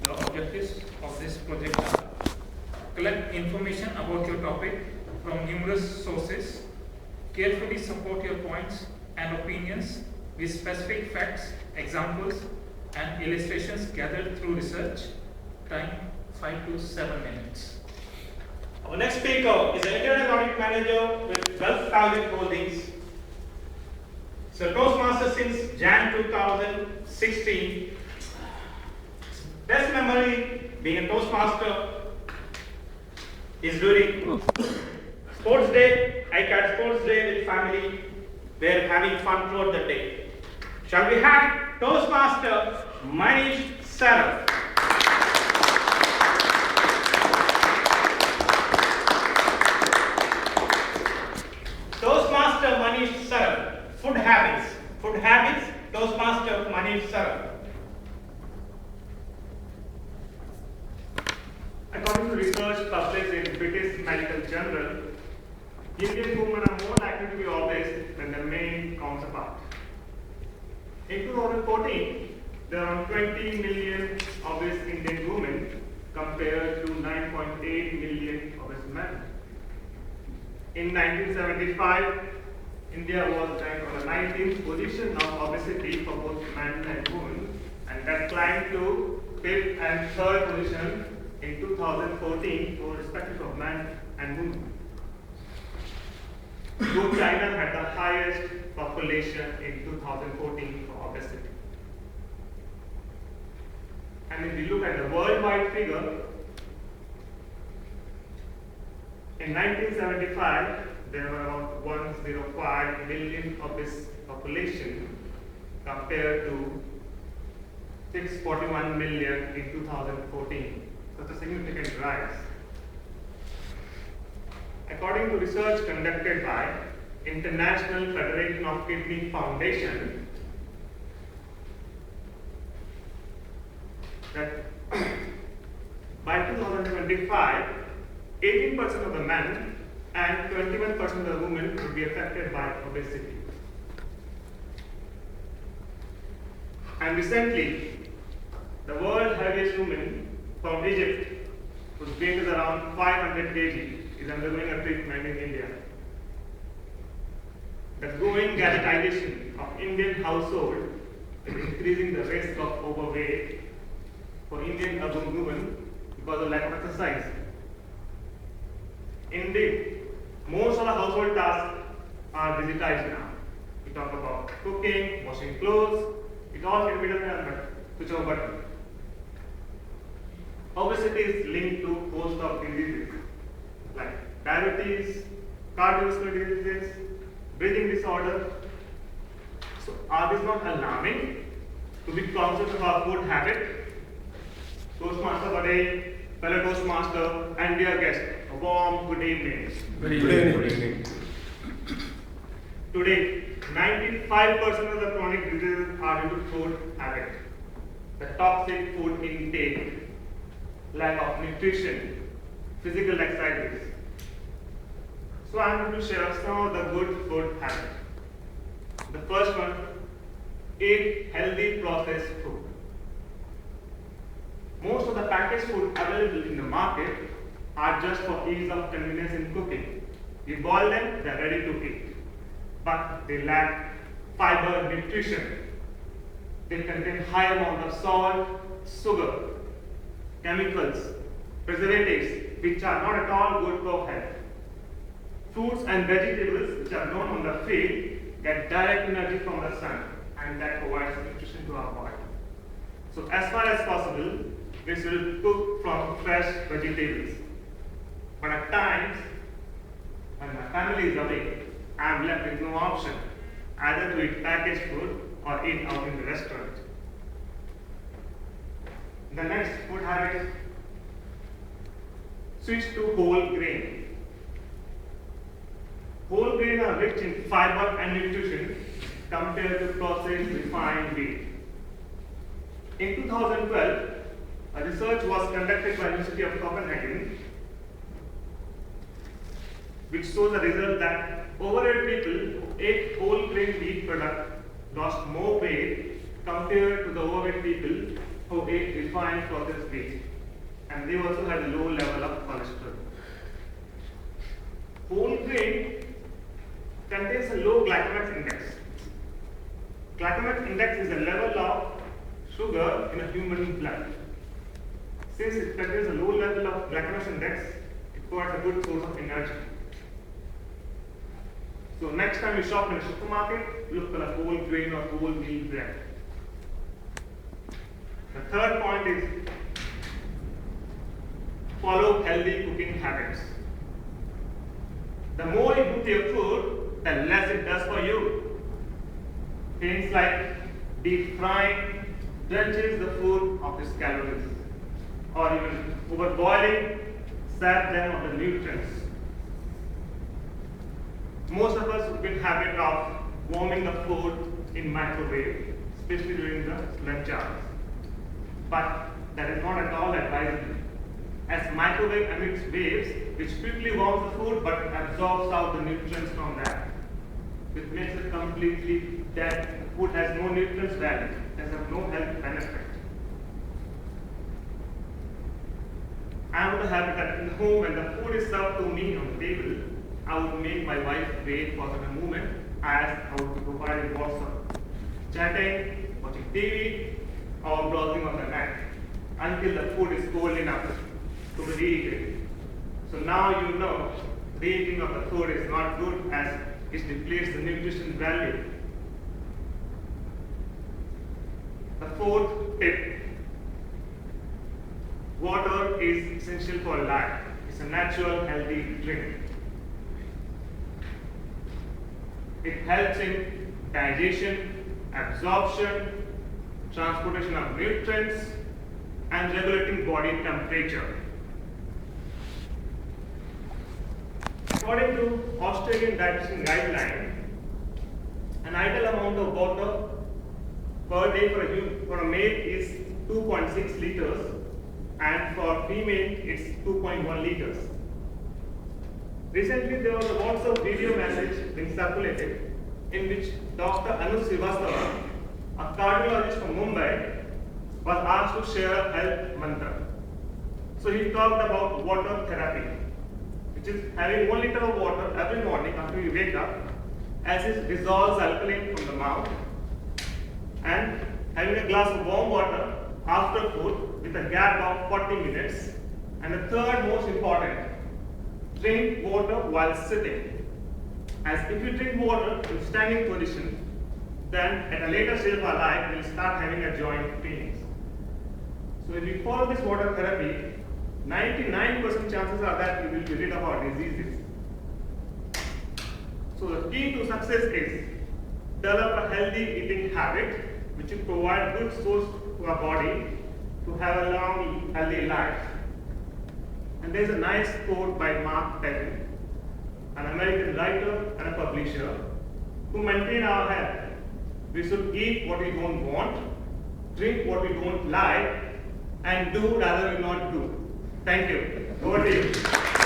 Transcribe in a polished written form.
The objectives of this project are: collect information about your topic from numerous sources, carefully support your points and opinions with specific facts, examples, and illustrations gathered through research. Time 5 to 7 minutes. Our next speaker is an Internet Audit Manager with Gulf Target Holdings. So Toastmaster since Jan 2016. Best memory being a Toastmaster is during Sports Day, ICAT Sports Day with family. We're having fun throughout the day. Shall we have Toastmaster Manish Saraf? Toastmaster Manish Saraf. Food habits, Toastmaster Manish Saraf. According to research published in British Medical Journal, Indian women are more likely to be obese than their male counterpart. In 2014, there are 20 million obese Indian women compared to 9.8 million obese men. In 1975, India was ranked on the 19th position of obesity for both men and women, and that climbed to 5th and 3rd position in 2014 for respective of men and women. Though China had the highest population in 2014 for obesity. And if we look at the worldwide figure, in 1975, there were around 105 million obese population compared to 641 million in 2014. Such a significant rise. According to research conducted by International Federation of Kidney Foundation, that by 2025, 18% of the men and 21% of the women would be affected by obesity. And recently, the world heaviest woman from Egypt, whose weight is around 500 kg, is undergoing a treatment in India. The growing gadgetization of Indian household is increasing the risk of overweight for Indian urban women because of lack of exercise. Indeed, most of the household tasks are digitized now. We talk about cooking, washing clothes, it all can be done with a switch of a button. Obesity is linked to a host of diseases like diabetes, cardiovascular diseases, breathing disorder. So, are these not alarming? To be conscious of our food habit? Toastmaster Bade, fellow Toastmaster, and dear guest, a warm good evening. Good evening. Today, 95% of the chronic diseases are due to food habit. The toxic food intake, lack of nutrition, physical exercises. So I am going to share some of the good food habits. The first one, eat healthy processed food. Most of the packaged food available in the market are just for ease of convenience in cooking. You boil them, they are ready to eat. But they lack fiber, nutrition. They contain high amount of salt, sugar, chemicals, preservatives, which are not at all good for health. Fruits and vegetables, which are grown on the field, get direct energy from the sun, and that provides nutrition to our body. So as far as possible, we should cook from fresh vegetables. But at times, when my family is away, I am left with no option, either to eat packaged food or eat out in the restaurant. The next food habit, switch to whole grain. Whole grain are rich in fiber and nutrition compared to processed refined wheat. In 2012, a research was conducted by University of Copenhagen which shows the result that overweight people who ate whole grain wheat product lost more weight compared to the overweight people who ate refined processed wheat, and they also had a low level of cholesterol. Whole grain contains a low glycemic index. Glycemic index is the level of sugar in a human blood. Since it contains a low level of glycemic index, it provides a good source of energy. So next time you shop in a supermarket, look for a whole grain or whole meal bread. The third point is follow healthy cooking habits. The more you cook your food, the less it does for you. Things like deep frying drenches the food of its calories, or even overboiling saps them of the nutrients. Most of us would be in habit of warming the food in microwave, especially during the lunch hours. But that is not at all advisable, as microwave emits waves which quickly warms the food but absorbs out the nutrients from that, which makes it completely dead. The food has no nutrients value, it has no health benefit. I am of the habit that in the home, when the food is served to me on the table, I would make my wife wait for a moment as I would be providing WhatsApp, chatting, watching TV, or browsing on the net until the food is cold enough to be reheated. So now you know reheating of the food is not good as it depletes the nutrition value. The fourth tip: water is essential for life. It's a natural, healthy drink. It helps in digestion, absorption, transportation of nutrients, and regulating body temperature. According to Australian dietitian guideline, an ideal amount of water per day for a male is 2.6 liters, and for female it's 2.1 liters. Recently, there was a WhatsApp video message being circulated in which Dr. Anu Srivastava, a cardiologist from Mumbai, was asked to share a health mantra. So he talked about water therapy, which is having 1 liter of water every morning after you wake up, as it dissolves alkaline from the mouth, and having a glass of warm water after food with a gap of 40 minutes. And the third most important, drink water while sitting. As if you drink water in standing position, then at a later stage of our life, we'll start having a joint pains. So if we follow this water therapy, 99% chances are that we will be rid of our diseases. So the key to success is develop a healthy eating habit, which will provide good source to our body to have a long, healthy life. And there's a nice quote by Mark Twain, an American writer and a publisher, who maintain our health. We should eat what we don't want, drink what we don't like, and do rather than not do. Thank you. Over to you.